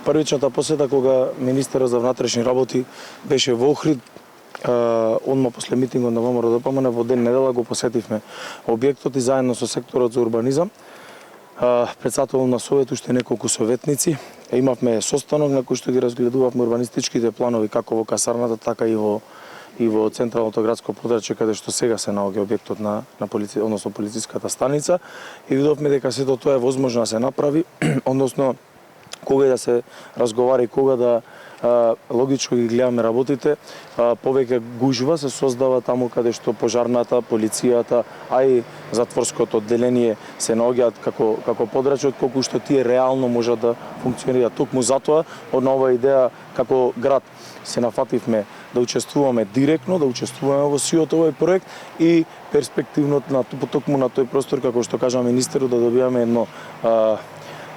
првичната посета кога министерот за внатрешни работи беше во Охрид, одма после митингот на ВМРО ДПМН во ден недела го посетивме објектот и заедно со секторот за урбанизам, председател на совет, уште неколку советници, имавме состанок на кој што ги разгледувавме урбанистичките планови како во касарната, така и во централното градско подрачје каде што сега се наоѓа објектот на полиција, односно полициската станица, и видовме дека сето тоа е возможно да се направи, односно кога да се разговара и кога да логичко ги гледаме работите, повеќе гужва се создава таму каде што пожарната, полицијата, а и затворското одделение се наоѓаат како подрачје, колку што тие реално можат да функционираат. Токму затоа, од нова идеја како град се нафативме да учествуваме директно, да учествуваме во сиот овој проект и перспективно токму на тој простор, како што кажа министерот, да добијаме едно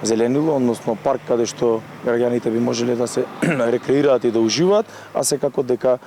зеленило, односно парк каде што граѓаните би можеле да се рекреираат и да уживаат, а секако дека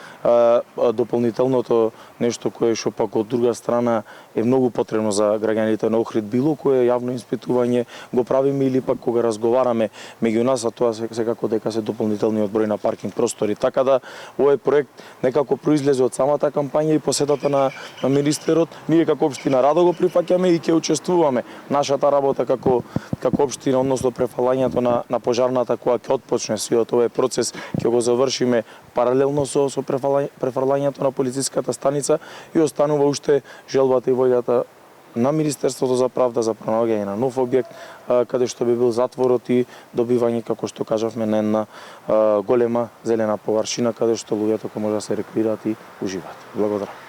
дополнителното нешто кое што пак од друга страна е многу потребно за граѓаните на Охрид, било кое јавно испитување го правиме или пак кога разговараме меѓу нас, а тоа секако дека се дополнителниот број на паркинг простори. Така да овој проект некако произлезе од самата кампања и посетата на министерот. Ние како општина радо го прифаќаме и ќе учествуваме. Нашата работа како општина, односно префалањето на пожарната која ќе отпочне сиот овој процес, ќе го завршиме паралелно со префрлањето на полициската станица и останува уште желбата и волјата на Министерството за правда за пронаоѓање на нов објект каде што би бил затворот и добивање, како што кажавме, на една голема зелена површина каде што луѓето може да се рекреираат и уживаат. Благодарам.